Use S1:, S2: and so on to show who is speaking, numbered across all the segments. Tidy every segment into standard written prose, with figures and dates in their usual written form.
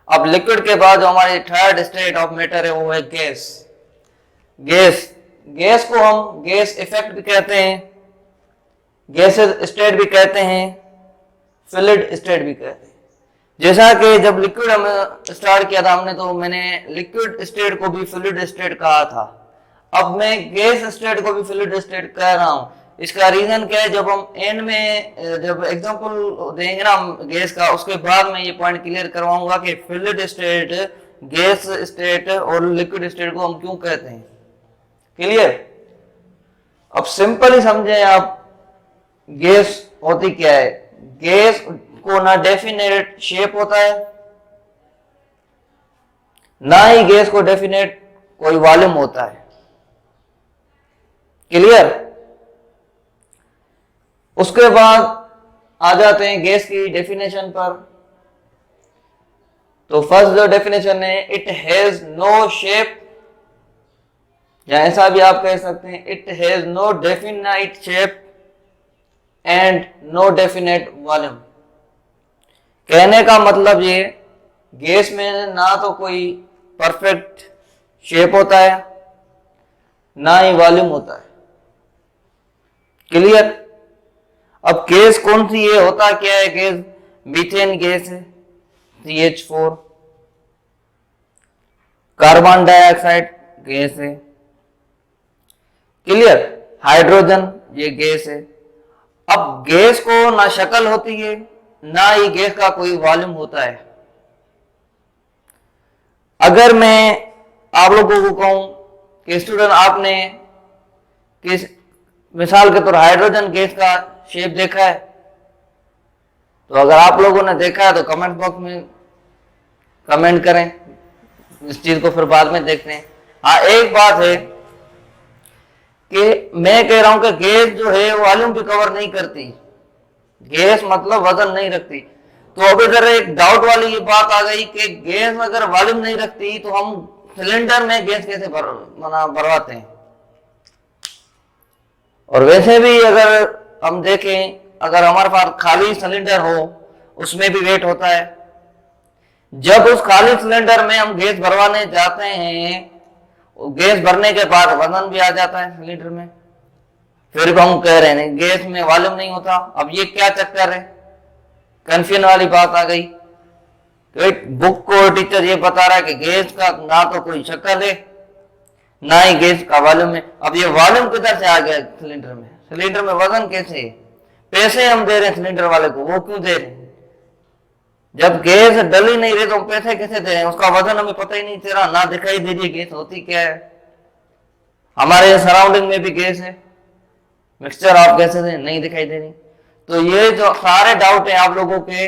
S1: अब लिक्विड के बाद जो हमारी थर्ड स्टेट ऑफ मैटर है वो है गैस। गैस गैस को हम गैस इफेक्ट भी कहते हैं, गैस स्टेट भी कहते हैं, फ्लूइड स्टेट भी कहते हैं। जैसा कि जब लिक्विड हम स्टार्ट किया था हमने, तो मैंने लिक्विड स्टेट को भी फ्लूइड स्टेट कहा था। अब मैं गैस स्टेट को भी फ्लूइड स्टेट कह रहा हूं। इसका रीजन क्या है, जब हम एंड में जब एग्जांपल देंगे ना हम गैस का, उसके बाद मैं ये पॉइंट क्लियर करवाऊंगा कि फ्लूइड स्टेट, गैस स्टेट और लिक्विड स्टेट को हम क्यों कहते हैं। क्लियर? अब सिंपल ही समझे आप, गैस होती क्या है। गैस को ना डेफिनेट शेप होता है, ना ही गैस को डेफिनेट कोई वॉल्यूम होता है। क्लियर? उसके बाद आ जाते हैं गैस की डेफिनेशन पर। तो फर्स्ट जो डेफिनेशन है, इट हैज नो शेप, या ऐसा भी आप कह सकते हैं, it has no definite shape and no definite volume. कहने का मतलब ये, गैस में ना तो कोई परफेक्ट शेप होता है, ना ही वॉल्यूम होता है। क्लियर? अब गैस कौन सी है, होता क्या है गैस? मीथेन गैस है, CH4। कार्बन डाइऑक्साइड गैस है। क्लियर? हाइड्रोजन ये गैस है। अब गैस को ना शक्ल होती है, ना ही गैस का कोई वॉल्यूम होता है। अगर मैं आप लोगों को कहूं कि स्टूडेंट आपने किस मिसाल के तौर हाइड्रोजन गैस का शेप देखा है, तो अगर आप लोगों ने देखा है तो कमेंट बॉक्स में कमेंट करें, इस चीज को फिर बाद में देखते हैं। हाँ, एक बात है कि मैं कह रहा हूं कि गैस जो है वॉल्यूम भी कवर नहीं करती। गैस मतलब वजन नहीं रखती। तो अब इधर एक डाउट वाली ये बात आ गई कि गैस अगर वॉल्यूम नहीं रखती तो हम सिलेंडर में गैस कैसे भरवाते हैं। और वैसे भी अगर हम देखें, अगर हमारे पास खाली सिलेंडर हो, उसमें भी वेट होता है। जब उस खाली सिलेंडर में हम गैस भरवाने जाते हैं, गैस भरने के बाद वजन भी आ जाता है सिलेंडर में, फिर भी हम कह रहे हैं गैस में वॉल्यूम नहीं होता। अब ये क्या चक्कर है? कंफ्यूजन वाली बात आ गई। तो बुक को टीचर ये बता रहा है कि गैस का ना तो कोई शक्ल है, ना ही गैस का वॉल्यूम है। अब ये वॉल्यूम किधर से आ गया सिलेंडर में? सिलेंडर में वजन कैसे है? पैसे हम दे रहे हैं सिलेंडर वाले को, वो क्यों दे रहे हैं? जब गैस डल ही नहीं रही तो हम पैसे कैसे दे रहे हैं? उसका वजन हमें पता ही नहीं चल रहा, ना दिखाई दे रही गैस होती क्या है। हमारे सराउंडिंग में भी गैस है, मिक्सचर ऑफ गैसेस है, नहीं दिखाई दे रही। तो ये जो सारे डाउट है आप लोगों के,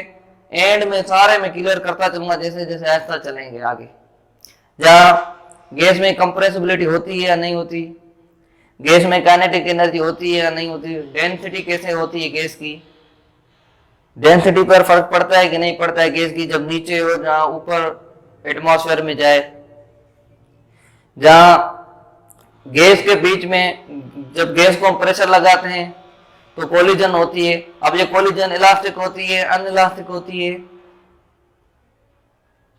S1: एंड में सारे में क्लियर करता चलूंगा जैसे जैसे ऐसा चलेंगे आगे। जहां गैस में कंप्रेसिबिलिटी होती है या नहीं होती, गैस में काइनेटिक एनर्जी होती है या नहीं होती, डेंसिटी कैसे होती है गैस की, डेंसिटी पर फर्क पड़ता है कि नहीं पड़ता है गैस की, जब नीचे हो जहां ऊपर एटमॉस्फेयर में जाए, जहां गैस के बीच में जब गैस को हम प्रेशर लगाते हैं तो कोलिजन होती है। अब ये कोलिजन इलास्टिक होती है, अनइलास्टिक होती है,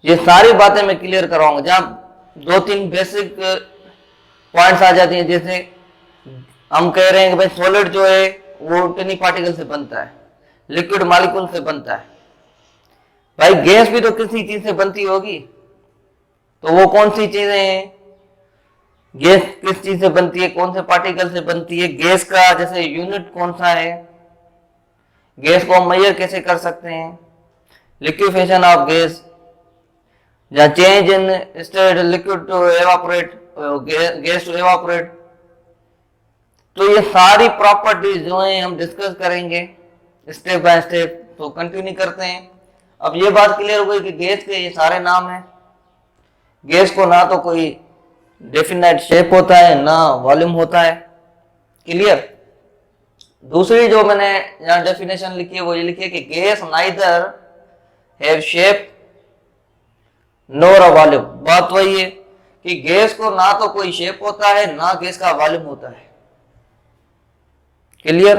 S1: ये सारी बातें मैं क्लियर कराऊंगा। जहां 2-3 बेसिक पॉइंट्स आ जाती हैं, जैसे हम कह रहे हैं कि भाई सॉलिड जो है वो टिनी पार्टिकल से बनता है, लिक्विड मॉलिक्यूल से बनता है। भाई गैस भी तो किसी चीज से बनती होगी, तो वो कौन सी चीजें हैं? गैस किस चीज से बनती है, कौन से पार्टिकल से बनती है, गैस का जैसे यूनिट कौन सा है, गैस को हम मेजर कैसे कर सकते हैं, लिक्विफिकेशन ऑफ गैस, या change in state liquid to evaporate, gas to evaporate. तो ये सारी प्रॉपर्टीज जो हैं हम डिस्कस करेंगे स्टेप बाय स्टेप। तो कंटिन्यू करते हैं। अब ये बात क्लियर हो गई कि गैस के ये सारे नाम हैं। गैस को ना तो कोई डेफिनेट शेप होता है, ना वॉल्यूम होता है। क्लियर? दूसरी जो मैंने यहाँ डेफिनेशन लिखी है वो ये लिखी है कि gas neither have shape NOR a volume. बात वही है कि गैस को ना तो कोई शेप होता है, ना गैस का वॉल्यूम होता है। क्लियर?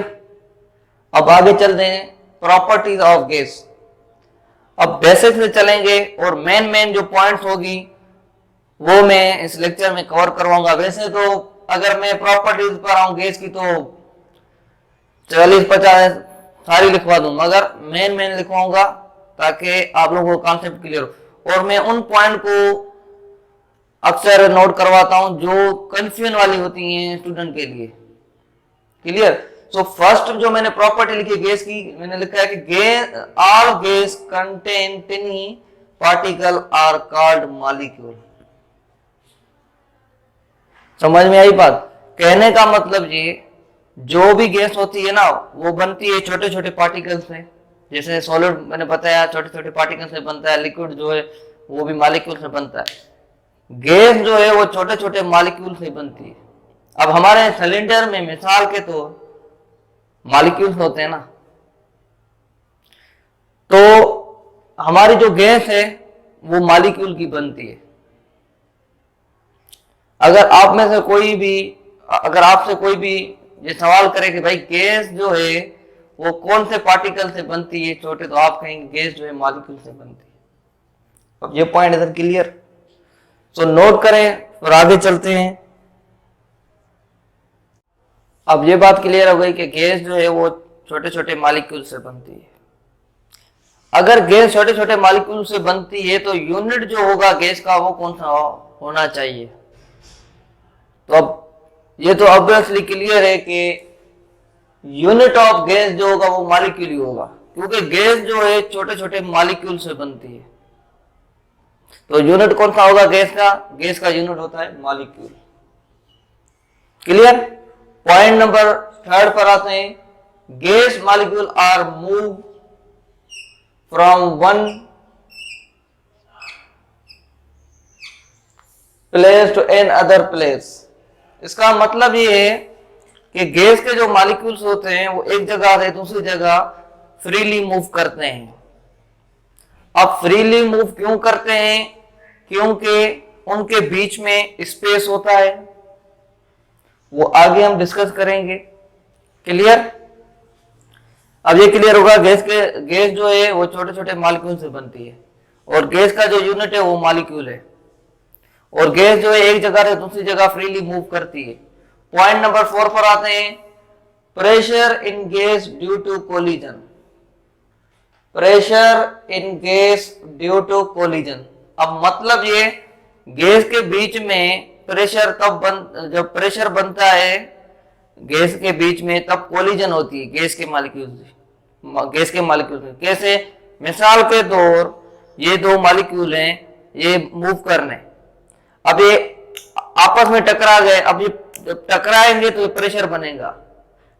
S1: अब आगे चलते हैं प्रॉपर्टीज ऑफ गैस। अब बेसिक से चलेंगे और मेन जो पॉइंट्स होगी वो मैं इस लेक्चर में कवर करवाऊंगा। वैसे तो अगर मैं प्रॉपर्टीज पर आऊं गैस की तो 40-50 सारी लिखवा दूं, मगर मेन लिखवाऊंगा ताकि आप लोगों को कॉन्सेप्ट क्लियर हो। और मैं उन पॉइंट को अक्सर नोट करवाता हूं जो कंफ्यूजन वाली होती हैं स्टूडेंट के लिए। क्लियर? सो फर्स्ट जो मैंने प्रॉपर्टी लिखी गैस की, मैंने लिखा है कि gas all gas contain tiny particle are called molecule. समझ में आई बात? कहने का मतलब ये, जो भी गैस होती है ना वो बनती है छोटे छोटे पार्टिकल से। जैसे सॉलिड मैंने बताया छोटे छोटे पार्टिकल से बनता है, लिक्विड जो है वो भी मॉलिक्यूल से बनता है, गैस जो है वो छोटे छोटे मॉलिक्यूल से बनती है। अब हमारे सिलेंडर में मिसाल के तो मॉलिक्यूल्स होते हैं ना, तो हमारी जो गैस है वो मॉलिक्यूल की बनती है। अगर आप में से कोई भी, अगर आपसे कोई भी ये सवाल करे कि भाई गैस जो है वो कौन से पार्टिकल से बनती है छोटे, तो आप कहेंगे गैस जो है मॉलिक्यूल से बनती है। अब ये पॉइंट इधर क्लियर, सो नोट करें और आगे चलते हैं। अब ये बात क्लियर हो गई कि गैस जो है वो छोटे छोटे मॉलिक्यूल से बनती है। अगर गैस छोटे छोटे मॉलिक्यूल से बनती है तो यूनिट जो होगा गैस का वो कौन सा होना चाहिए? तो अब ये तो ऑब्वियसली क्लियर है कि यूनिट ऑफ गैस जो होगा वो मॉलिक्यूल ही होगा, क्योंकि गैस जो है छोटे छोटे मॉलिक्यूल से बनती है। तो यूनिट कौन सा होगा गैस का? गैस का यूनिट होता है मॉलिक्यूल। क्लियर? पॉइंट नंबर 3 पर आते हैं। Gas molecule are move from one place to another place. इसका मतलब ये है कि गैस के जो मॉलिक्यूल्स होते हैं वो एक जगह से दूसरी जगह फ्रीली मूव करते हैं। अब फ्रीली मूव क्यों करते हैं? क्योंकि उनके बीच में स्पेस होता है, वो आगे हम डिस्कस करेंगे। क्लियर? अब ये क्लियर होगा, गैस जो है वो छोटे छोटे मॉलिक्यूल से बनती है और गैस का जो यूनिट है वो मॉलिक्यूल है, और गैस जो है एक जगह से दूसरी जगह फ्रीली मूव करती है। पॉइंट नंबर 4 पर आते हैं। Pressure in gas due to collision. Pressure in gas due to collision. अब मतलब ये, गैस के बीच में प्रेशर जब प्रेशर बनता है गैस के बीच में तब कोलिजन होती है गैस के मॉलिक्यूल से। कैसे? मिसाल के तौर ये दो मॉलिक्यूल हैं, ये मूव करने, अब ये आपस में टकरा गए। अब ये जब टकराएंगे तो प्रेशर बनेगा,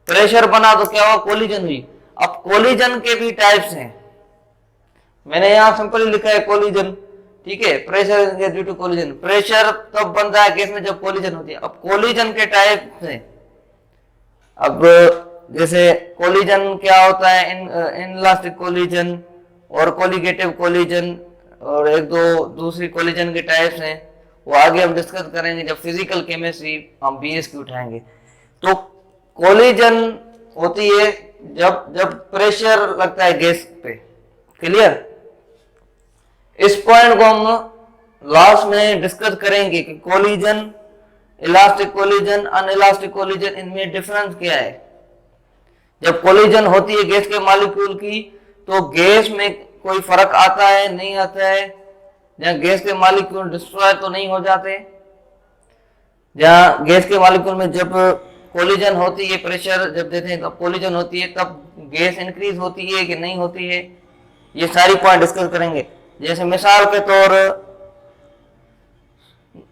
S1: प्रेशर बना तो क्या हुआ? कोलिजन हुई। अब कोलिजन के भी टाइप्स हैं, मैंने यहां सिंपली लिखा है कोलिजन, ठीक है? Pressure due to collision, pressure तब बनता है गैस में जब कोलिजन होती है। अब कोलिजन के टाइप हैं। अब जैसे कोलिजन क्या होता है? इनलास्टिक कोलिजन और कोलिगेटिव कोलिजन, और एक दो दूसरी कोलिजन के टाइप्स हैं, वो आगे हम डिस्कस करेंगे जब फिजिकल केमिस्ट्री हम बीएस की उठाएंगे। तो कोलिजन होती है जब प्रेशर लगता है गैस पे। क्लियर? इस पॉइंट को हम लास्ट में डिस्कस करेंगे कि कोलिजन, इलास्टिक कोलिजन, अनइलास्टिक कोलिजन, इनमें डिफरेंस क्या है। जब कोलिजन होती है गैस के मॉलिक्यूल की तो गैस में कोई फर्क आता है, नहीं आता है? जहां गैस के मॉलिक्यूल डिस्ट्रॉय तो नहीं हो जाते, जहां गैस के मॉलिक्यूल में जब कोलिजन होती है, प्रेशर जब देते हैं तब कोलिजन होती है, तब गैस इंक्रीज होती है कि नहीं होती है, ये सारी पॉइंट डिस्कस करेंगे। जैसे मिसाल के तौर,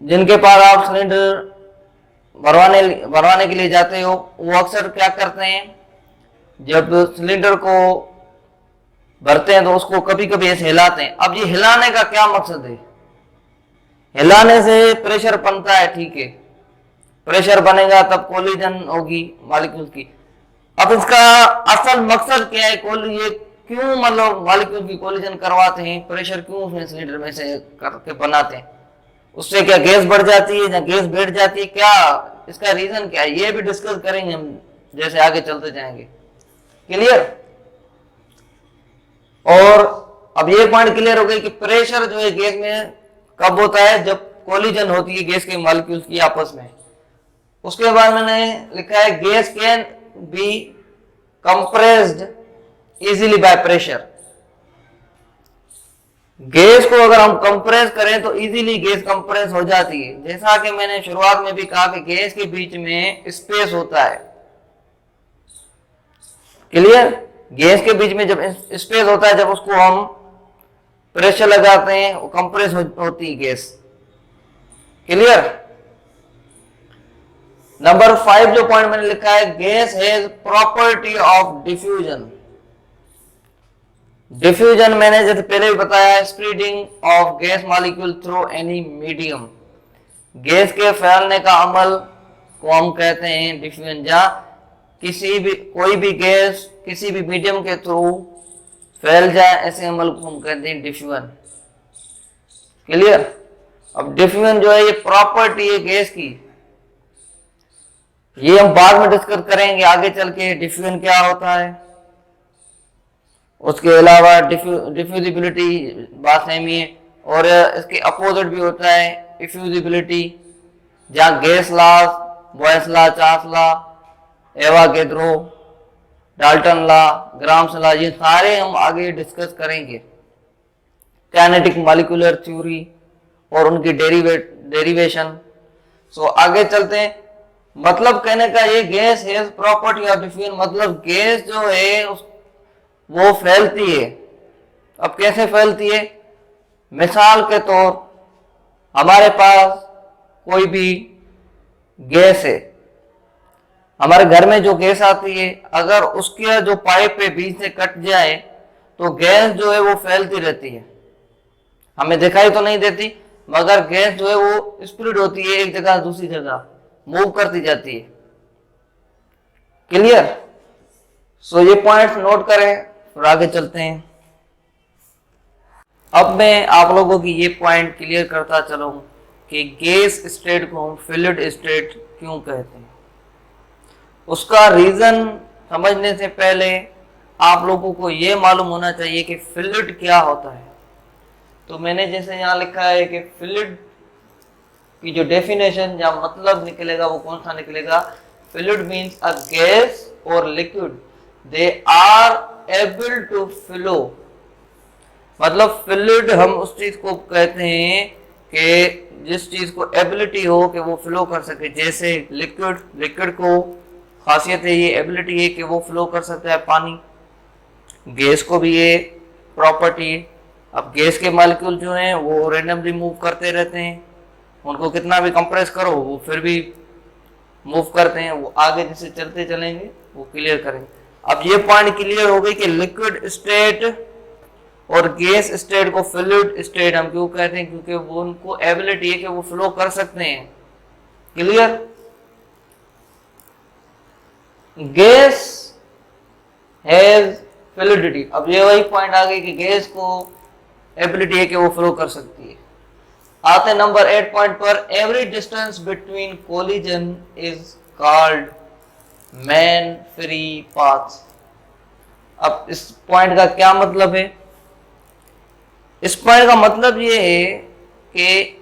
S1: जिनके पास आप सिलेंडर भरवाने के लिए जाते हो वो अक्सर क्या करते हैं, जब सिलेंडर को भरते हैं तो उसको कभी कभी ऐसे हिलाते हैं। अब ये हिलाने का क्या मकसद है? हिलाने से प्रेशर बनता है, ठीक है, प्रेशर बनेगा तब कोलिजन होगी मॉलिक्यूल की। अब इसका असल मकसद क्या है? ये क्यों मतलब मॉलिक्यूल की कोलिजन करवाते हैं, प्रेशर क्यों उसमें सिलेंडर में से करके बनाते हैं? उससे क्या गैस बढ़ जाती है या गैस बैठ जाती है? क्या इसका रीजन क्या है? ये भी डिस्कस करेंगे हम जैसे आगे चलते जाएंगे। क्लियर? और अब ये पॉइंट क्लियर हो गई कि प्रेशर जो है गैस में कब होता है, जब कोलिजन होती है गैस के मॉलिक्यूल्स की आपस में। उसके बाद मैंने लिखा है gas can be compressed easily by pressure. Gas को अगर हम कंप्रेस करें तो इजीली गैस कंप्रेस हो जाती है। जैसा कि मैंने शुरुआत में भी कहा कि गैस के बीच में स्पेस होता है। क्लियर? गैस के बीच में जब स्पेस होता है, जब उसको हम प्रेशर लगाते हैं वो कंप्रेस होती है गैस। क्लियर? नंबर 5 जो पॉइंट मैंने लिखा है, gas has property of diffusion. Diffusion मैंने जैसे पहले भी बताया, spreading of gas molecule through any medium. Gas के फैलने का अमल को हम कहते हैं डिफ्यूजन। जहां कोई भी गैस किसी भी मीडियम के थ्रू फैल जाए, ऐसे अमल को हम कहते हैं डिफ्यूजन। क्लियर? अब डिफ्यूजन जो है ये प्रॉपर्टी है गैस की, ये हम बाद में डिस्कस करेंगे आगे चल के डिफ्यूजन क्या होता है। उसके अलावा डिफ्यूजिबिलिटी बात सेम ही है, और इसके अपोजिट भी होता है इफ्यूजिबिलिटी, जहां gas law, boys law, Charles law, Avogadro, Dalton law, grams law, ये सारे हम आगे डिस्कस करेंगे। काइनेटिक मॉलिक्यूलर थ्योरी और उनकी डेरिवेशन। सो आगे चलते हैं। मतलब कहने का ये gas has property of diffusion, मतलब गैस जो है वो फैलती है। अब कैसे फैलती है? मिसाल के तौर हमारे पास कोई भी गैस है, हमारे घर में जो गैस आती है, अगर उसके जो पाइप पे बीच से कट जाए तो गैस जो है वो फैलती रहती है। हमें दिखाई तो नहीं देती, मगर गैस जो है वो स्प्रेड होती है, एक जगह दूसरी जगह मूव करती जाती है। क्लियर? सो ये पॉइंट्स नोट करें और आगे चलते हैं। अब मैं आप लोगों की ये पॉइंट क्लियर करता चलूं कि गैस स्टेट को हम फ्लूइड स्टेट क्यों कहते हैं। उसका रीजन समझने से पहले आप लोगों को ये मालूम होना चाहिए कि फ्लूइड क्या होता है। तो मैंने जैसे यहाँ लिखा है कि फ्लूइड की जो डेफिनेशन या मतलब निकलेगा वो कौन सा निकलेगा? फ्लूइड मीन्स अ गैस और liquid they are able to flow. मतलब फ्लूइड हम उस चीज को कहते हैं कि जिस चीज को एबिलिटी हो कि वो फ्लो कर सके। जैसे लिक्विड को खासियत है, ये एबिलिटी है कि वो फ्लो कर सकता है पानी। गैस को भी ये प्रॉपर्टी है। अब गैस के मॉलिक्यूल जो हैं वो रैंडमली मूव करते रहते हैं, उनको कितना भी कंप्रेस करो वो फिर भी मूव करते हैं। वो आगे जैसे चलते चलेंगे वो क्लियर करेंगे। अब ये पॉइंट क्लियर हो गई कि लिक्विड स्टेट और गैस स्टेट को फ्लूइड स्टेट हम क्यों कहते हैं, क्योंकि वो उनको एबिलिटी है कि वो फ्लो कर सकते हैं। क्लियर? Gas has fluidity. अब ये वही पॉइंट आ गई कि गैस को एबिलिटी है कि वो फ्लो कर सकती है। आते नंबर 8 पॉइंट पर, every distance between collision is called main free path. अब इस पॉइंट का क्या मतलब है? इस पॉइंट का मतलब ये है कि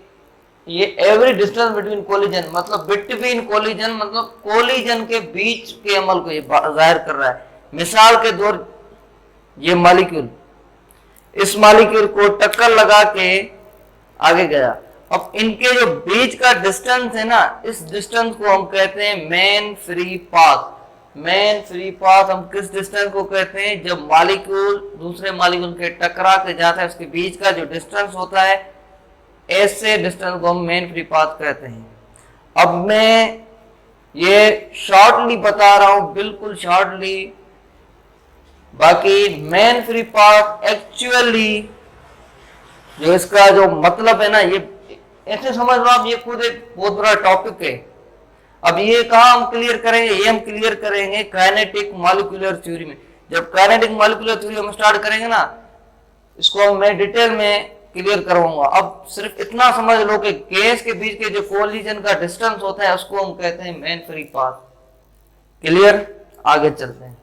S1: ये एवरी डिस्टेंस बिटवीन कोलिजन, मतलब बिटवीन कोलिजन, मतलब कोलिजन के बीच के अमल को ये जाहिर कर रहा है। मिसाल के तौर ये मॉलिक्यूल, इस मॉलिक्यूल को टक्कर लगा के आगे गया। अब इनके जो बीच का डिस्टेंस है ना, इस डिस्टेंस को हम कहते हैं main free path. Main free path हम किस डिस्टेंस को कहते हैं? जब मॉलिक्यूल दूसरे मॉलिक्यूल के टकरा के जाता है, उसके बीच का जो डिस्टेंस होता है, ऐसे डिस्टेंस को हम मेन फ्री पाथ कहते हैं। अब मैं ये शॉर्टली बता रहा हूं, बिल्कुल शॉर्टली। बाकी मेन फ्री पाथ एक्चुअली जो इसका जो मतलब है ना, ये ऐसे समझ लो आप, ये खुद एक बहुत बड़ा टॉपिक है। अब ये कहाँ हम क्लियर करेंगे? ये हम क्लियर करेंगे काइनेटिक मॉलिक्यूलर थ्योरी में। जब काइनेटिक मॉलिक्यूलर थ्योरी हम स्टार्ट करेंगे ना, इसको मैं डिटेल में क्लियर करवाऊंगा। अब सिर्फ इतना समझ लो कि गैस के बीच के जो कोलिजन का डिस्टेंस होता है उसको हम कहते हैं मेन फ्री पाथ। क्लियर? आगे चलते हैं।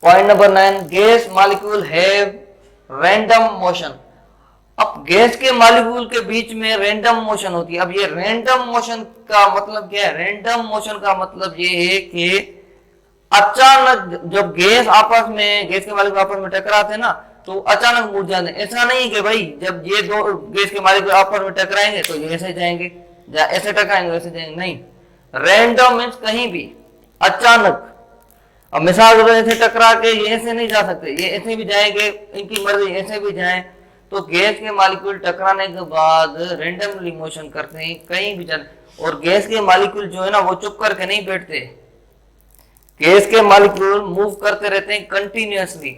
S1: Point number 9, gas molecule have random motion. अब गैस के मॉलिक्यूल के बीच में रैंडम मोशन होती है। अब ये रैंडम मोशन का मतलब क्या है? रैंडम मोशन का मतलब ये है कि अचानक जब गैस आपस में, गैस के मॉलिक्यूल आपस में टकराते हैं ना, तो अचानक मुड़ जाते हैं। ऐसा नहीं कि भाई जब ये दो गैस के मॉलिक्यूल आपस में टकराएंगे तो ये ऐसे जाएंगे, ऐसे टकराएंगे वैसे जाएंगे, नहीं। रैंडम मीन्स कहीं भी अचानक। अब मिसाल के तौर पर ऐसे टकरा के ये ऐसे नहीं जा सकते, ये ऐसे भी जाएंगे, इनकी मर्जी ऐसे भी जाए। तो गैस के मॉलिक्यूल टकराने के बाद रैंडमली मोशन करते हैं, कहीं भी जाते। और गैस के मॉलिक्यूल जो है ना, वो चुप करके नहीं बैठते। गैस के मॉलिक्यूल मूव करते रहते हैं कंटिन्यूअसली।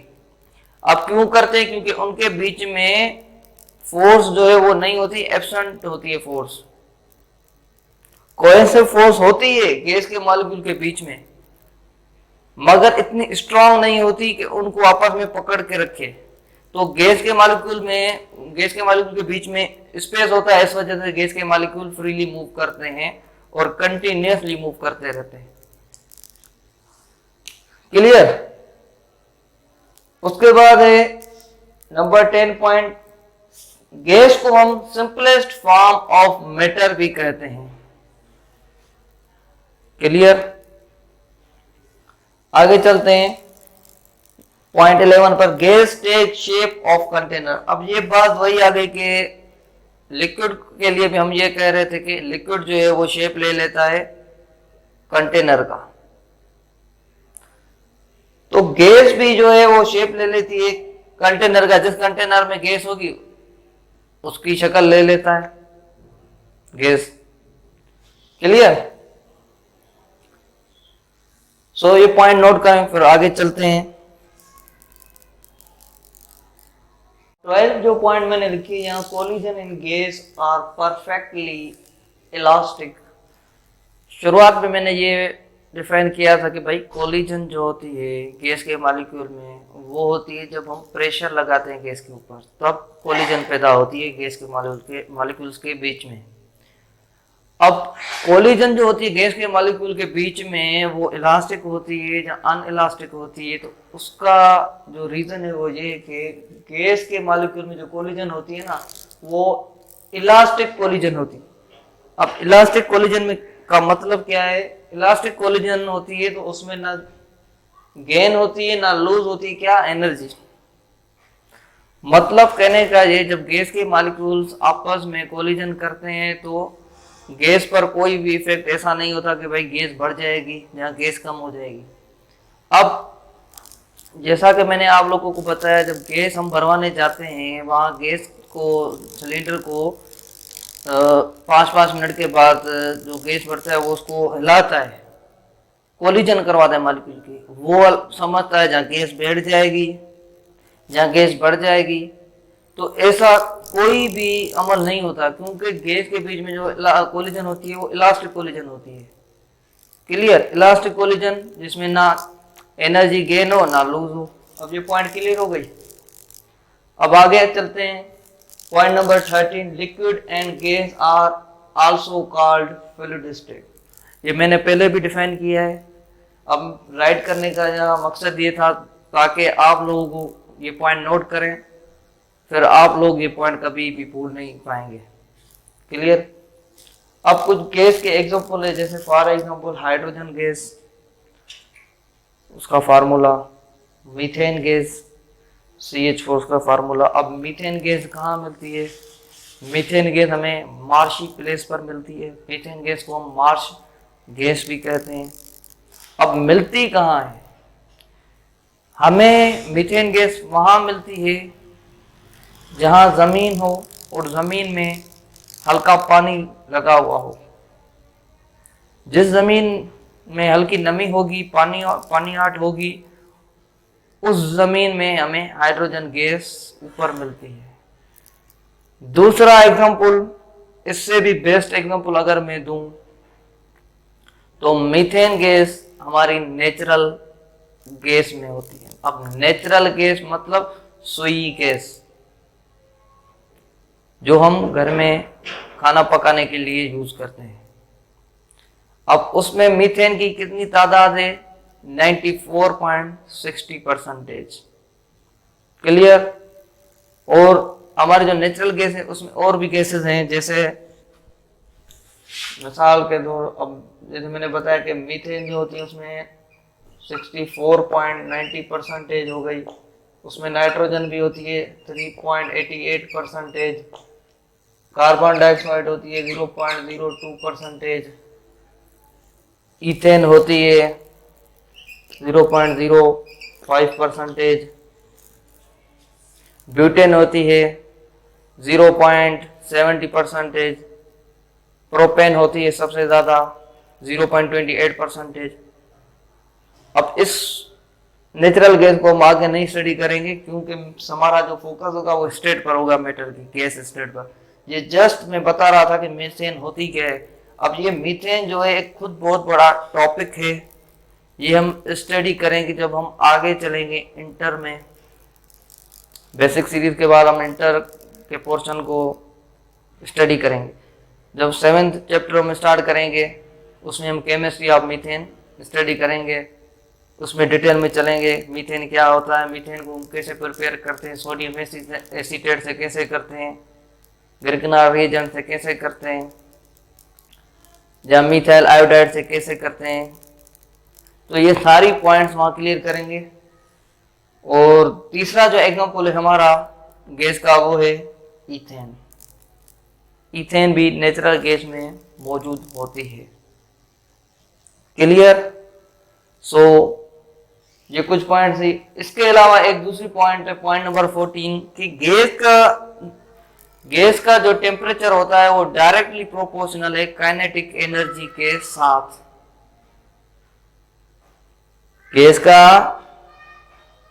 S1: अब क्यों करते हैं? क्योंकि उनके बीच में फोर्स जो है वो नहीं होती, एब्सेंट होती है फोर्स। कोहेसिव फोर्स होती है गैस के मॉलिक्यूल के बीच में, मगर इतनी स्ट्रांग नहीं होती कि उनको आपस में पकड़ के रखे। तो गैस के मॉलिक्यूल के बीच में स्पेस होता है, इस वजह से गैस के मॉलिक्यूल फ्रीली मूव करते हैं और कंटिन्यूअसली मूव करते रहते हैं। क्लियर? उसके बाद है नंबर 10 पॉइंट, गैस को हम सिंपलेस्ट फॉर्म ऑफ मैटर भी कहते हैं। क्लियर? आगे चलते हैं पॉइंट 11 पर, gas take shape of container. अब ये बात वही आ गई कि लिक्विड के लिए भी हम ये कह रहे थे कि लिक्विड जो है वो शेप ले लेता है कंटेनर का, तो गैस भी जो है वो शेप ले लेती है कंटेनर का। जिस कंटेनर में गैस होगी उसकी शक्ल ले लेता है गैस। क्लियर? सो ये पॉइंट नोट करें, फिर आगे चलते हैं। 12 जो पॉइंट मैंने लिखी यहाँ, collision in gas are perfectly elastic. शुरुआत में मैंने ये डिफाइन किया था कि भाई कोलिजन जो होती है गैस के मॉलिक्यूल में, वो होती है जब हम प्रेशर लगाते हैं गैस के ऊपर, तब कोलिजन पैदा होती है गैस के मॉलिक्यूल्स के बीच में। अब कोलिजन जो होती है गैस के मॉलिक्यूल के बीच में, वो इलास्टिक होती है या अनइलास्टिक होती है। तो उसका जो रीजन है वो ये कि गैस के मॉलिक्यूल में जो कोलिजन होती है ना, वो इलास्टिक कोलिजन होती है। अब इलास्टिक कोलिजन में का मतलब क्या है? इलास्टिक कोलिजन होती है तो उसमें ना गेन होती है ना लूज होती है, क्या? एनर्जी। मतलब कहने का ये, जब गैस के मॉलिक्यूल्स आपस में कोलिजन करते हैं तो गैस पर कोई भी इफेक्ट ऐसा नहीं होता कि भाई गैस बढ़ जाएगी या गैस कम हो जाएगी। अब जैसा कि मैंने आप लोगों को बताया, जब गैस हम भरवाने जाते हैं, वहाँ गैस को, सिलेंडर को 5-5 मिनट के बाद जो गैस बढ़ता है वो उसको हिलाता है, कोलिजन करवाता है मॉलिक्यूल की। वो समझता है जहाँ गैस बैठ जाएगी, जहाँ गैस बढ़ जाएगी। तो ऐसा कोई भी अमल नहीं होता, क्योंकि गैस के बीच में जो कोलिजन होती है वो इलास्टिक कोलिजन होती है। क्लियर? इलास्टिक कोलिजन जिसमें ना एनर्जी गेन हो ना लूज हो। अब ये पॉइंट क्लियर हो गई। अब आगे चलते हैं point number 13, liquid and gas are also called fluid state. ये मैंने पहले भी डिफाइन किया है। अब राइट करने का यहाँ मकसद ये था ताकि आप लोगों को ये पॉइंट नोट करें, फिर आप लोग ये पॉइंट कभी भी भूल नहीं पाएंगे। क्लियर? अब कुछ गैस के एग्जांपल है, जैसे फॉर एग्जांपल हाइड्रोजन गैस, उसका फार्मूला, मीथेन गैस CH4 उसका फार्मूला। अब मीथेन गैस कहाँ मिलती है? मीथेन गैस हमें मार्शी प्लेस पर मिलती है। मीथेन गैस को हम मार्श गैस भी कहते हैं। अब मिलती कहाँ है? हमें मीथेन गैस वहाँ मिलती है जहाँ जमीन हो और जमीन में हल्का पानी लगा हुआ हो। जिस जमीन में हल्की नमी होगी, पानीयाट होगी, उस जमीन में हमें हाइड्रोजन गैस ऊपर मिलती है। दूसरा एग्जांपल, इससे भी बेस्ट एग्जांपल अगर मैं दूं, तो मीथेन गैस हमारी नेचुरल गैस में होती है। अब नेचुरल गैस मतलब सुई गैस, जो हम घर में खाना पकाने के लिए यूज करते हैं। अब उसमें मीथेन की कितनी तादाद है? 94.60%। क्लियर? और हमारे जो नेचुरल गैस है उसमें और भी गैसेस हैं, जैसे मिसाल के तौर, अब जैसे मैंने बताया कि मीथेन जो होती है उसमें 64.90% हो गई, उसमें नाइट्रोजन भी होती है 3.88%, कार्बन डाइऑक्साइड होती है 0.02%, ईथेन होती है 0.05%, ब्यूटेन होती है 0.70%, प्रोपेन होती है सबसे ज्यादा 0.28%। अब इस नेचुरल गैस को हम आगे नहीं स्टडी करेंगे क्योंकि हमारा जो फोकस होगा वो स्टेट पर होगा, मैटर की गैस स्टेट पर। ये जस्ट मैं बता रहा था कि मीथेन होती क्या है। अब ये मीथेन जो है एक खुद बहुत बड़ा टॉपिक है, ये हम स्टडी करेंगे जब हम आगे चलेंगे इंटर में। बेसिक सीरीज के बाद हम इंटर के पोर्शन को स्टडी करेंगे। जब 7th चैप्टर में स्टार्ट करेंगे उसमें हम केमिस्ट्री ऑफ मीथेन स्टडी करेंगे, उसमें डिटेल में चलेंगे मीथेन क्या होता है, मीथेन को हम कैसे प्रिपेयर करते हैं, सोडियम एसीटेट से कैसे करते हैं, ग्रिग्नार रिएजेंट से कैसे करते हैं, या मिथाइल आयोडाइड से कैसे करते हैं। तो ये सारी पॉइंट्स वहाँ क्लियर करेंगे। और तीसरा जो एग्जाम्पल है हमारा गैस का वो है ईथेन। ईथेन भी नेचुरल गैस में मौजूद होती है। क्लियर? सो ये कुछ पॉइंट्स ही। इसके अलावा एक दूसरी पॉइंट है, पॉइंट नंबर 14, कि गैस का जो टेम्परेचर होता है वो डायरेक्टली प्रोपोर्शनल है काइनेटिक एनर्जी के साथ। गैस का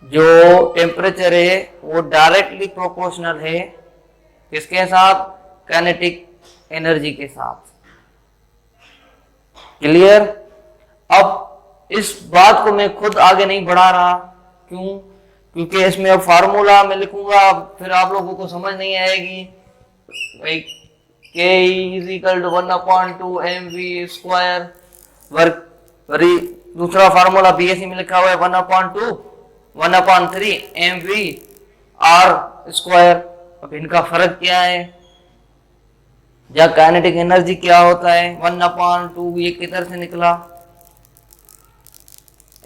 S1: जो टेम्परेचर है वो डायरेक्टली प्रोपोर्शनल है किसके साथ? काइनेटिक एनर्जी के साथ। क्लियर? अब इस बात को मैं खुद आगे नहीं बढ़ा रहा, क्यों? क्योंकि इसमें अब फार्मूला मैं लिखूंगा, फिर आप लोगों को समझ नहीं आएगी। भाई K is equal to 1/2 mv² वर्ग, दूसरा फार्मूला बीएससी में लिखा हुआ है 1/3 mv/r²। अब इनका फर्क क्या है? या काइनेटिक एनर्जी क्या होता है? 1/2 ये किधर से निकला,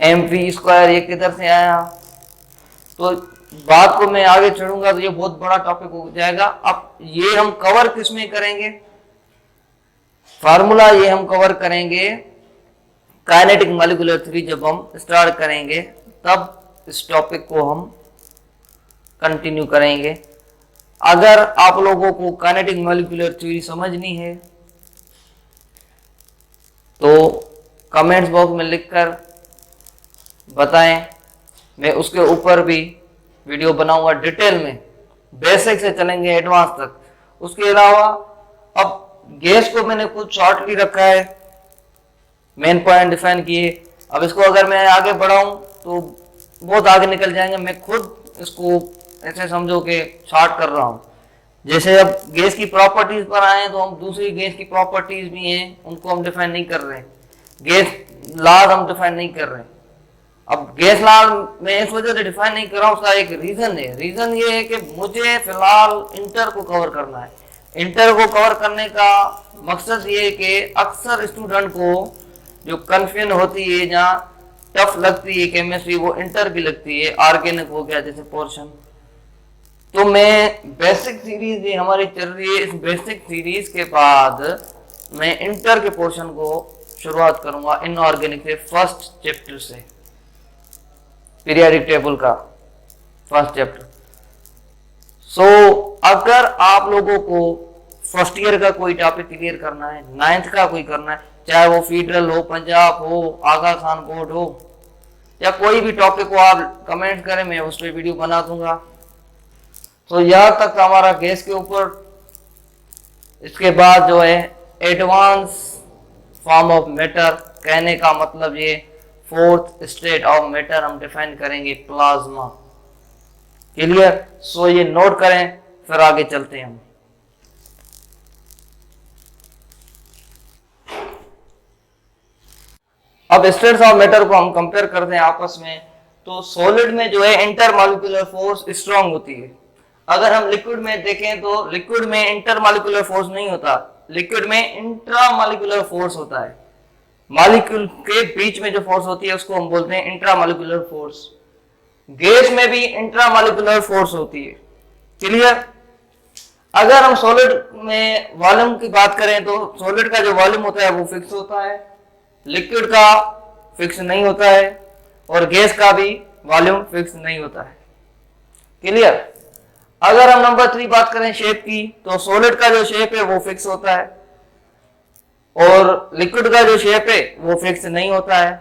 S1: mv² ये किधर से आया? तो बात को मैं आगे चढ़ूंगा तो ये बहुत बड़ा टॉपिक हो जाएगा। अब ये हम कवर किसमें करेंगे? फार्मूला ये हम कवर करेंगे काइनेटिक मॉलिक्यूलर थ्योरी जब हम स्टार्ट करेंगे, तब इस टॉपिक को हम कंटिन्यू करेंगे। अगर आप लोगों को काइनेटिक मॉलिक्यूलर थ्योरी समझनी है तो कमेंट्स बॉक्स में लिखकर बताएं, मैं उसके ऊपर भी वीडियो बनाऊंगा डिटेल में, बेसिक से चलेंगे एडवांस तक। उसके अलावा अब गैस को मैंने कुछ शॉर्टली रखा है, मेन पॉइंट डिफाइन किए। अब इसको अगर मैं आगे बढ़ाऊं तो बहुत आगे निकल जाएंगे। मैं खुद इसको ऐसे समझो कि शॉर्ट कर रहा हूं। जैसे अब गैस की प्रॉपर्टीज पर आए तो हम दूसरी गैस की प्रॉपर्टीज भी हैं, उनको हम डिफाइन नहीं कर रहे हैं। गैस लॉज हम डिफाइन नहीं कर रहे हैं। अब गैस लॉ मैं इस वजह से डिफाइन नहीं कर रहा हूं, उसका एक रीजन है। रीजन ये है कि मुझे फिलहाल इंटर को कवर करना है। इंटर को कवर करने का मकसद ये है कि अक्सर स्टूडेंट को जो कंफ्यूजन होती है, जहाँ टफ लगती है केमिस्ट्री, वो इंटर की लगती है। ऑर्गेनिक हो गया जैसे पोर्शन, तो मैं बेसिक सीरीज ये हमारी चल रही है, इस बेसिक सीरीज के बाद मैं इंटर के पोर्शन को शुरुआत करूंगा इनऑर्गेनिक से, फर्स्ट चैप्टर से, पीरियोडिक टेबल का फर्स्ट चैप्टर। सो अगर आप लोगों को फर्स्ट ईयर का कोई टॉपिक क्लियर करना है, 9th का कोई करना है, चाहे वो फेडरल हो, पंजाब हो, आगा खान बोर्ड हो, या कोई भी टॉपिक हो, आप कमेंट करें, मैं उस पर वीडियो बना दूंगा। तो यहाँ तक हमारा गैस के ऊपर। इसके बाद जो है एडवांस फॉर्म ऑफ मैटर, कहने का मतलब ये 4th स्टेट ऑफ मैटर हम डिफाइन करेंगे, प्लाज्मा। क्लियर? सो ये नोट करें, फिर आगे चलते हैं हम। अब स्टेट्स ऑफ मैटर को हम कंपेयर करते हैं आपस में। तो सॉलिड में जो है इंटरमॉलिक्यूलर फोर्स स्ट्रांग होती है। अगर हम लिक्विड में देखें तो लिक्विड में इंटरमॉलिक्यूलर फोर्स नहीं होता, लिक्विड में इंट्रामॉलिक्यूलर फोर्स होता है। मॉलिक्यूल के बीच में जो फोर्स होती है उसको हम बोलते हैं इंट्रामॉलिक्यूलर फोर्स। गैस में भी इंट्रामॉलिक्यूलर फोर्स होती है। क्लियर? अगर हम सॉलिड में वॉल्यूम की बात करें तो सॉलिड का जो वॉल्यूम होता है वो फिक्स होता है, लिक्विड का फिक्स नहीं होता है, और गैस का भी वॉल्यूम फिक्स नहीं होता है। क्लियर? अगर हम नंबर 3 बात करें शेप की, तो सॉलिड का जो शेप है वो फिक्स होता है और लिक्विड का जो शेप है वो फिक्स नहीं होता है,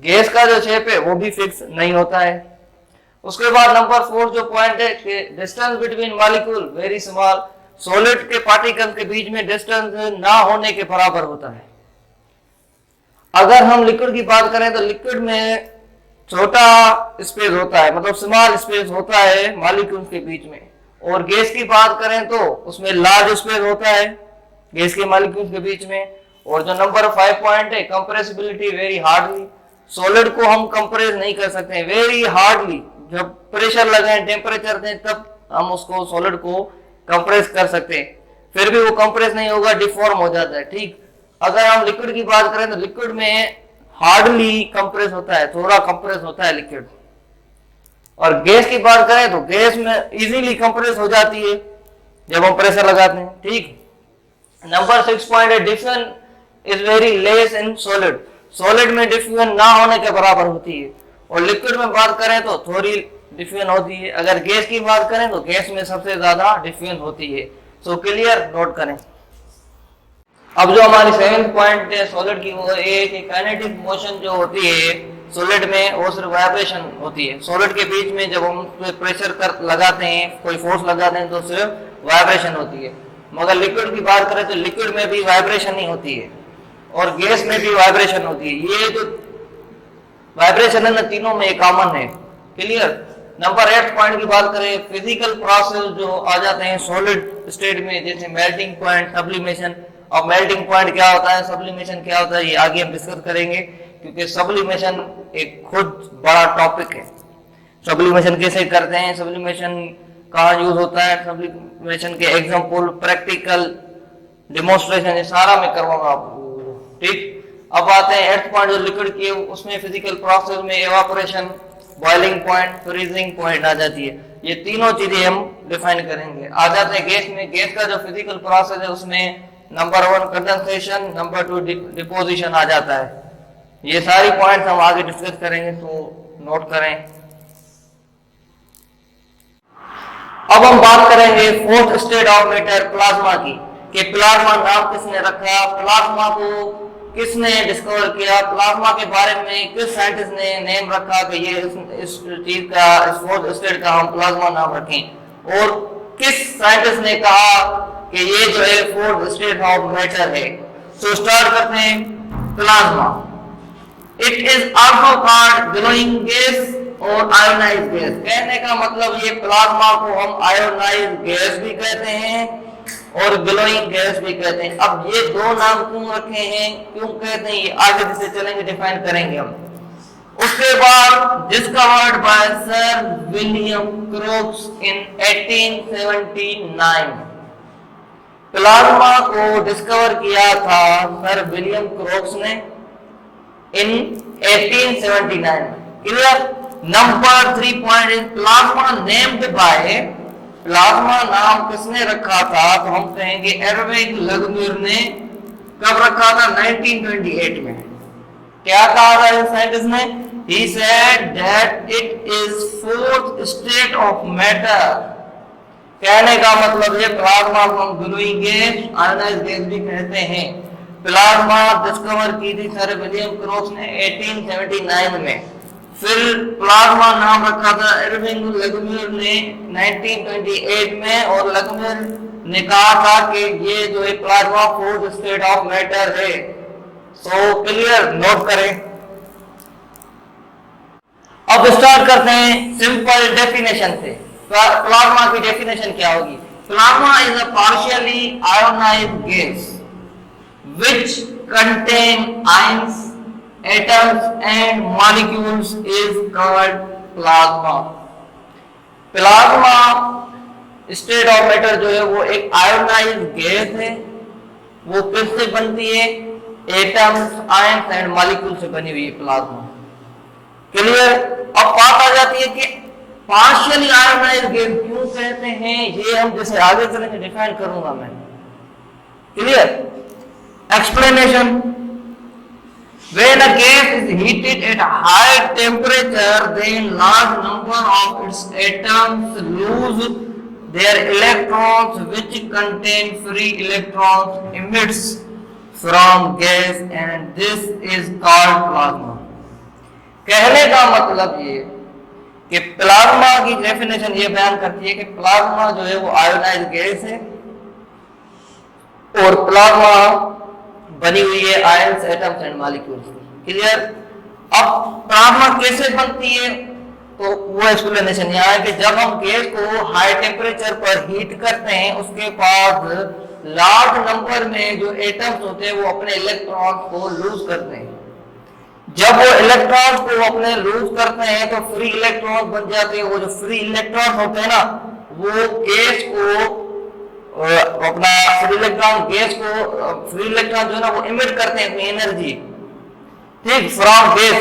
S1: गैस का जो शेप है वो भी फिक्स नहीं होता है। उसके बाद नंबर 4 जो पॉइंट है कि distance between molecule very small, solid के पार्टिकल के बीच में डिस्टेंस ना होने के बराबर होता है। अगर हम लिक्विड की बात करें तो लिक्विड में छोटा स्पेस होता है, मतलब स्मॉल स्पेस होता है मॉलिक्यूल्स के बीच में, और गैस की बात करें तो उसमें लार्ज स्पेस होता है गैस के मॉलिक्यूल्स के बीच में। और जो नंबर 5 पॉइंट है कंप्रेसिबिलिटी वेरी हार्डली, सॉलिड को हम कंप्रेस नहीं कर सकते हैं वेरी हार्डली, जब प्रेशर लगाएं टेम्परेचर दें तब हम उसको सॉलिड को कंप्रेस कर सकते हैं, फिर भी वो कंप्रेस नहीं होगा, डिफॉर्म हो जाता है। ठीक, अगर हम लिक्विड की बात करें तो लिक्विड में हार्डली कंप्रेस होता है, थोड़ा कंप्रेस होता है लिक्विड, और गैस की बात करें तो गैस में इजीली कंप्रेस हो जाती है जब हम प्रेशर लगाते हैं। ठीक, नंबर 6 पॉइंट है diffusion is very less in solid, solid में डिफ्यूजन ना होने के बराबर होती है, और लिक्विड में बात करें तो थोड़ी डिफ्यूजन होती है। अगर गैस की बात करें तो गैस में सबसे ज्यादा डिफ्यूजन होती है। सो क्लियर, नोट करें। अब जो हमारी 7th पॉइंट है सॉलिड की, वो है कि काइनेटिक मोशन जो होती है सॉलिड में वो सिर्फ वाइब्रेशन होती है। सॉलिड के बीच में जब हम प्रेशर कर लगाते हैं, कोई फोर्स लगाते हैं तो सिर्फ वाइब्रेशन होती है। मगर लिक्विड की बात करें तो लिक्विड में भी वाइब्रेशन ही होती है और गैस में भी वाइब्रेशन होती है। ये जो वाइब्रेशन है ना तीनों में कॉमन है। क्लियर? नंबर 8 पॉइंट की बात करें, फिजिकल प्रोसेस जो आ जाते हैं सॉलिड स्टेट में, जैसे मेल्टिंग पॉइंट, सब्लिमेशन। अब मेल्टिंग पॉइंट क्या होता है, सब्लिमेशन क्या होता है, ये आगे हम डिस्कस करेंगे, क्योंकि सब्लिमेशन एक खुद बड़ा टॉपिक है। सब्लिमेशन कैसे करते हैं, सब्लिमेशन कहाँ यूज होता है, सब्लिमेशन के एग्जांपल, प्रैक्टिकल डेमोन्स्ट्रेशन, ये सारा मैं करवाऊंगा आपको। ठीक, अब आते हैं 8th पॉइंट जो लिक्विड की, उसमें फिजिकल प्रोसेस में evaporation, boiling point, freezing point आ जाती है। ये तीनों चीजें हम डिफाइन करेंगे। आ जाते हैं गैस में, गैस का जो फिजिकल प्रोसेस है उसमें नंबर 1 कंडेंसेशन, नंबर 2 डिपोजिशन आ जाता है। ये सारी पॉइंट्स हम आगे डिस्कस करेंगे, तो नोट करें। अब हम बात करेंगे 4th state of matter, plasma की, कि प्लाज्मा नाम किसने रखा, प्लाज्मा को किसने डिस्कवर किया, प्लाज्मा के बारे में किस साइंटिस्ट ने नेम रखा कि ये इस चीज का, इस 4th स्टेट का हम प्लाज्मा नाम रखें, और किस साइंटिस्ट ने कहा कि ये जो है 4th स्टेट ऑफ मैटर है। तो स्टार्ट करते हैं। Plasma, it is also called glowing gas और आयोनाइज्ड गैस। कहने का मतलब ये प्लाज्मा को हम आयोनाइज्ड गैस भी कहते हैं और ग्लोइंग गैस भी कहते हैं। अब ये दो नाम क्यों रखे हैं, क्यों कहते हैं, ये आगे जैसे चलेंगे डिफाइन करेंगे हम। उसके बाद discovered by sir William Crookes in 1879, plasma को डिस्कवर किया था सर विलियम क्रोक्स ने in 1879। Clear? Number 3 point is plasma named by, plasma नाम किसने रखा था, तो हम कहेंगे एरविंग लगमियर ने। कब रखा था? 1928 में। क्या कहा था इस साइंटिस्ट ने? He said that it is 4th state of matter। कहने का मतलब ये प्लाज्मा को हम ग्लोइंग गैस, आयोनाइज्ड गैस भी कहते हैं। प्लाज्मा डिस्कवर की थी सर विलियम क्रोक्स ने 1879 में। फिर प्लाज्मा नाम रखा था एरविंग लगमियर ने 1928 में, और लगमियर ने कहा था कि ये जो है plasma 4th state of matter है। सो क्लियर, नोट करें। अब स्टार्ट करते हैं सिंपल डेफिनेशन से। प्लाज्मा की डेफिनेशन क्या होगी? Plasma is a partially ionised gas which contain ions, atoms and molecules is called plasma। Plasma state of matter जो है वो एक आयोनाइज्ड गैस है। वो किससे बनती है? एटम्स, आयंस एंड मॉलिक्यूल से बनी हुई प्लाज्मा। क्लियर? अब बात आ जाती है कि पार्शियली आयोनाइज्ड गैस क्यों कहते हैं, ये हम जैसे आगे चलेंगे डिफाइन करूंगा मैं। Clear? Explanation. When a gas is heated at a high temperature, then large number of its atoms lose their electrons, which contain free electrons emits from gas, and this is called plasma. कहने का मतलब ये कि plasma की definition ये बयान करती है कि प्लाज्मा जो है वो आयोनाइज्ड गैस है और प्लाज्मा बनी हुई है ions, atoms and molecules. Clear? अब प्लाज्मा कैसे बनती है तो वो एक्सप्लेनेशन यहाँ है कि जब हम गैस को हाई टेम्परेचर पर हीट करते हैं उसके बाद लार्ज नंबर में जो एटम्स होते हैं वो अपने इलेक्ट्रॉन्स को लूज करते हैं। जब वो इलेक्ट्रॉन्स को अपने लूज करते हैं तो फ्री इलेक्ट्रॉन्स बन जाते हैं। वो जो फ्री इलेक्ट्रॉन्स होते हैं ना वो गैस को अपना फ्री इलेक्ट्रॉन गैस को फ्री इलेक्ट्रॉन जो है ना वो इमिट करते हैं अपनी एनर्जी, ठीक, फ्रॉम गैस।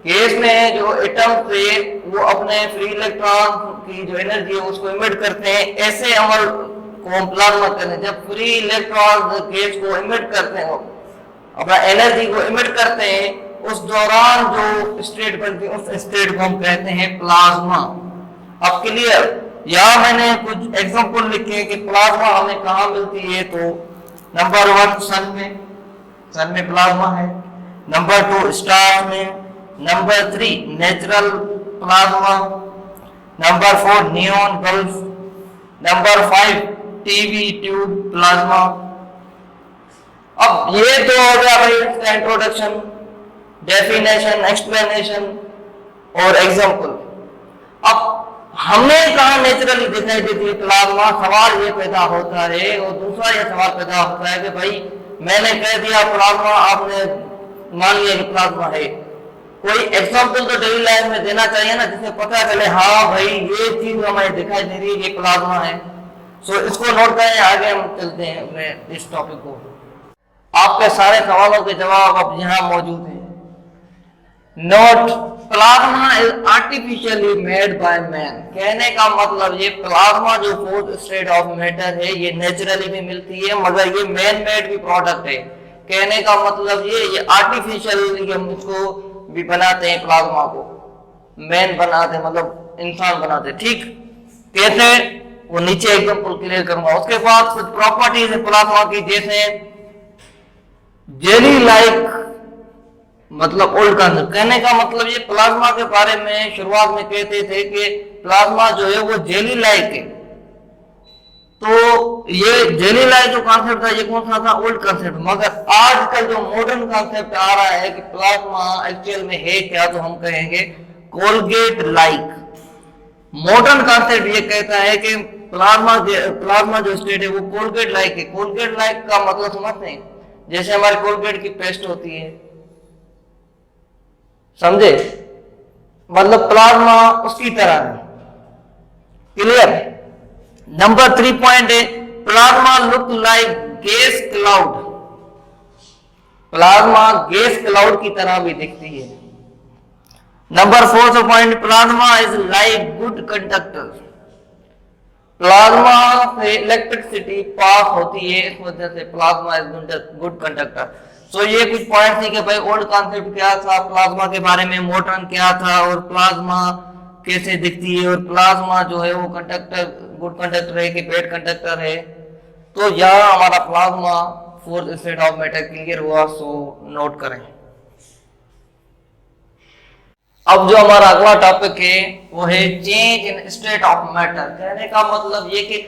S1: गैस में जो एटम थे वो अपने फ्री इलेक्ट्रॉन की जो एनर्जी है उसको इमिट करते हैं। ऐसे अमल को हम प्लाज्मा कहते हैं। जब फ्री इलेक्ट्रॉन गैस को इमिट करते हैं, अपना एनर्जी को इमिट करते हैं, उस दौरान जो स्टेट बनती है उस स्टेट को हम कहते हैं प्लाज्मा। अब क्लियर? यहाँ मैंने कुछ एग्जांपल लिखे कि प्लाज्मा हमें कहाँ मिलती है। तो नंबर 1 सन में प्लाज्मा है। नंबर 2 स्टार में। Number 3 natural plasma. Number 4 neon bulb. Number 5 TV tube plasma. अब ये तो हो गया भाई इसका इंट्रोडक्शन, डेफिनेशन, एक्सप्लेनेशन और एग्जांपल। अब हमें कहा नेचुरली दिखाई देती है प्लाज्मा, सवाल ये पैदा होता है। और दूसरा ये सवाल पैदा होता है कि भाई मैंने कह दिया प्लाज्मा, आपने मान लिया कि प्लाज्मा है, कोई एग्जांपल तो डेली लाइफ में देना चाहिए ना जिससे पता चले हाँ भाई ये चीज हमें दिखाई दे रही है, ये प्लाज्मा है। सो इसको नोट करें, आगे हम चलते हैं अपने इस टॉपिक को। आपके सारे सवालों के जवाब अब यहाँ मौजूद हैं। Note, plasma is artificially made by man. कहने का मतलब ये प्लाज्मा जो फोर्थ स्टेट ऑफ मैटर है ये नेचुरली भी मिलती है मगर ये मैन मेड भी प्रोडक्ट है। कहने का मतलब ये आर्टिफिशियल हम इसको भी बनाते हैं, प्लाज्मा को मैन बनाते मतलब इंसान बनाते, ठीक। कैसे वो नीचे एग्जांपल क्लियर करूंगा। उसके बाद कुछ प्रॉपर्टीज है प्लाज्मा की, जैसे जेली लाइक मतलब ओल्ड कंसेप्ट। कहने का मतलब ये प्लाज्मा के बारे में शुरुआत में कहते थे कि प्लाज्मा जो है वो जेली लाइक है। तो ये जेली लाइक जो कॉन्सेप्ट था ये कौन सा था? Old concept. मगर आजकल जो मॉडर्न कॉन्सेप्ट आ रहा है कि प्लाज्मा एक्चुअल में है क्या, तो हम कहेंगे कोलगेट लाइक। मॉडर्न कॉन्सेप्ट ये कहता है कि प्लाज्मा जो स्टेट है वो कोलगेट लाइक है। कोलगेट लाइक का मतलब समझते हैं? जैसे हमारी कोलगेट की पेस्ट होती है, समझे? मतलब प्लाज्मा उसकी तरह है। क्लियर? नंबर 3 पॉइंट है plasma look like gas cloud. Plasma gas cloud की तरह भी दिखती है। Number 4 point, plasma is like good conductor. Plasma से इलेक्ट्रिसिटी पास होती है, इस वजह से प्लाज्मा इज गुड कंडक्टर। सो ये कुछ पॉइंट थी कि भाई ओल्ड कॉन्सेप्ट क्या था प्लाज्मा के बारे में, मॉडर्न क्या था और प्लाज्मा कैसे दिखती है और प्लाज्मा जो है वो कंडक्टर गुड कंडक्टर है कि बैड कंडक्टर है। तो यहाँ हमारा plasma fourth state of matter clear हुआ, सो नोट करें। अब जो हमारा अगला टॉपिक है वो है change in state of matter. कहने का मतलब ये कि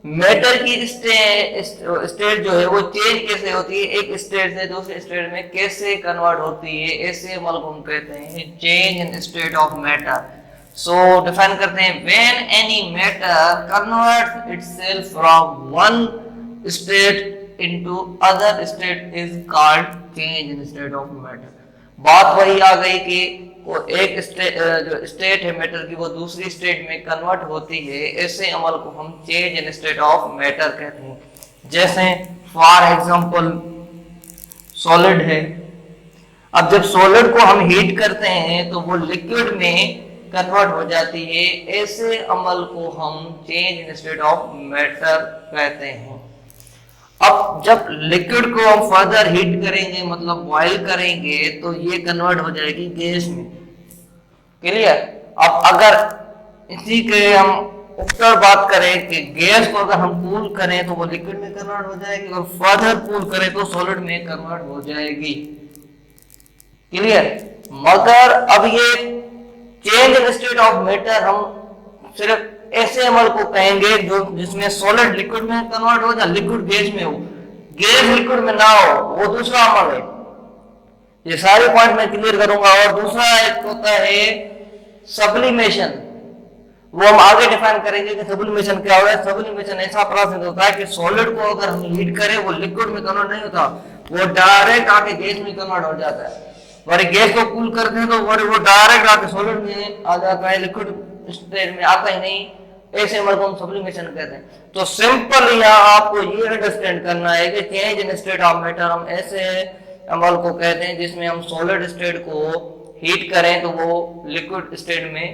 S1: मैटर की स्टेट जो है वो चेंज कैसे होती है, एक स्टेट से दूसरे स्टेट में कैसे कन्वर्ट होती है, ऐसे अमल को हम कहते हैं change in state of matter. So define करते हैं, when any matter converts itself from one state into other state is called change in state of matter. बात वही आ गई कि वो एक जो स्टेट है मैटर की वो दूसरी स्टेट में कन्वर्ट होती है, ऐसे अमल को हम change in state of matter कहते हैं। जैसे फॉर एग्जांपल सॉलिड है, अब जब सॉलिड को हम हीट करते हैं तो वो लिक्विड में कन्वर्ट हो जाती है, ऐसे अमल को हम change in state of matter कहते हैं। अब जब लिक्विड को हम फर्दर हीट करेंगे मतलब बॉईल करेंगे तो ये कन्वर्ट हो जाएगी गैस में। क्लियर? अब अगर इसी के हम उत्तर बात करें कि गैस को अगर हम कूल करें तो वो लिक्विड में कन्वर्ट हो जाएगी और फर्दर कूल करें तो सॉलिड में कन्वर्ट हो जाएगी। क्लियर? मगर अब ये change in state of matter हम सिर्फ ऐसे अमल को कहेंगे जो जिसमें सॉलिड लिक्विड में कन्वर्ट हो या लिक्विड गैस में हो, गैस लिक्विड में ना हो, वो दूसरा अमल है। ये सारे पॉइंट मैं क्लियर करूंगा। और दूसरा एक होता है सब्लिमेशन, वो हम आगे डिफाइन करेंगे कि सब्लिमेशन क्या होता है। सब्लिमेशन ऐसा प्रोसेस होता है कि सॉलिड को अगर हम हीट करें वो लिक्विड में कन्वर्ट नहीं होता, वो डायरेक्ट आके गैस में कन्वर्ट हो जाता है। और गैस को कूल करते हैं तो वो डायरेक्ट आके सॉलिड में आ जाता है, लिक्विड स्टेट में आता ही नहीं। ऐसे अमल को हम सब्लिमेशन कहते हैं। तो सिंपल यहाँ आपको ये अंडरस्टैंड करना है कि change in state of matter हम ऐसे अमल को कहते हैं जिसमें हम सॉलिड स्टेट को हीट करें तो वो लिक्विड स्टेट में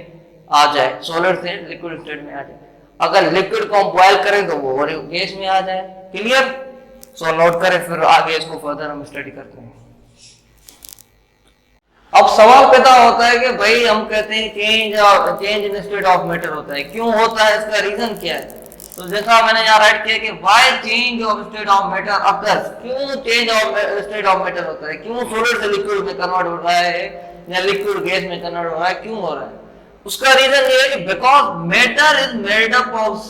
S1: आ जाए, सॉलिड से लिक्विड स्टेट में आ जाए। अगर लिक्विड को हम बॉयल करें तो वो गैस में आ जाए। क्लियर? सो नोट करें, फिर आगे इसको फर्दर हम स्टडी करते हैं। अब सवाल पैदा होता है कि भाई हम कहते हैं change in state of matter होता है, क्यों होता है, इसका रीजन क्या है? तो जैसा मैंने यहाँ राइट किया कि why change of state of matter occurs, क्यों change of state of matter होता है, क्यों सॉलिड से लिक्विड में कन्वर्ट हो रहा है या लिक्विड गैस में कन्वर्ट हो रहा है, क्यों हो रहा है? उसका रीजन ये है कि because matter is made up of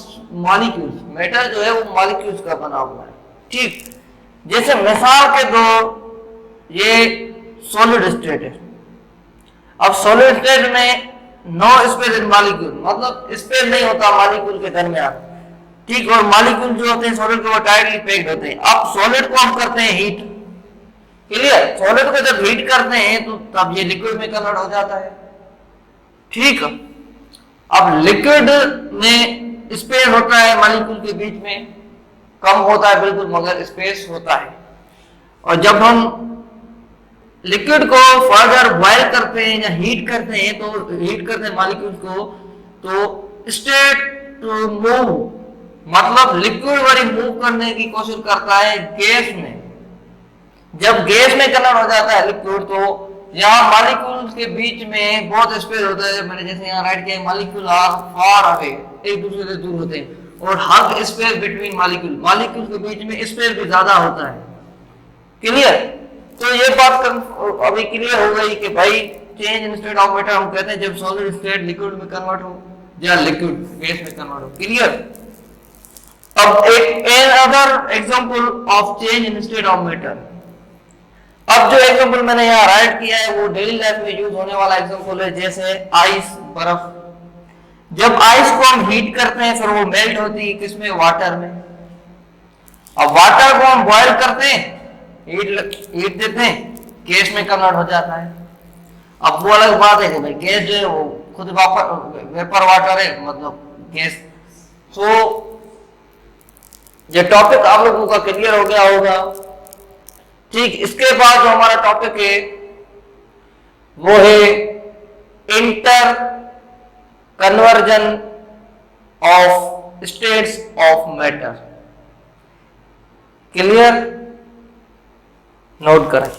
S1: molecules, matter जो है वो मॉलिक्यूल्स का बना हुआ है। ठीक, जैसे मिसाल के दो ये सॉलिड स्टेट है। अब सॉलिड स्टेट में नो स्पेस इन मॉलिक्यूल, मतलब स्पेस नहीं होता मॉलिक्यूल के दरमियान। ठीक, और मॉलिक्यूल जो होते हैं सॉलिड के वो टाइटली पैक्ड होते हैं। अब सॉलिड को हम करते हैं हीट। क्लियर? सॉलिड को जब हीट करते हैं तो तब ये लिक्विड में कन्वर्ट हो जाता है। ठीक, अब लिक्विड में स्पेस होता है मॉलिक्यूल के बीच में, कम होता है बिल्कुल मगर स्पेस होता है। और जब हम लिक्विड को फर्दर बॉयल करते हैं या हीट करते हैं तो हीट करते हैं मॉलिक्यूल को, तो स्टेट टू मूव मतलब लिक्विड वाली मूव करने की कोशिश करता है गैस में। जब गैस में कन्वर्ट हो जाता है लिक्विड तो यहाँ मॉलिक्यूल्स के बीच में बहुत स्पेस होता है। मैंने जैसे यहाँ राइट किया, मॉलिक्यूल आर फार अवे, एक दूसरे से दूर होते हैं, और हग स्पेस बिटवीन मॉलिक्यूल के बीच में स्पेस भी ज्यादा होता है। क्लियर? तो ये बात अभी क्लियर हो गई कि भाई change in state of matter हम कहते हैं जब सॉलिड स्टेट लिक्विड में कन्वर्ट हो या लिक्विड गैस में कन्वर्ट हो। क्लियर? अब एक other example of change in state of matter. अब जो एग्जांपल मैंने यहाँ राइट किया है वो डेली लाइफ में यूज होने वाला एग्जांपल है, जैसे आइस, बर्फ। जब आइस को हम हीट करते हैं फिर वो मेल्ट होती है किसमें? वाटर में। अब वाटर को हम बॉयल करते हैं, हीट देते हैं, गैस में कन्वर्ट हो जाता है। अब वो अलग बात है कि भाई गैस जो है वो खुद वेपर वाटर है, मतलब गैस। सो ये टॉपिक आप लोगों का क्लियर हो गया होगा। ठीक, इसके बाद जो हमारा टॉपिक है वो है inter conversion of states of matter. Clear? Note करें।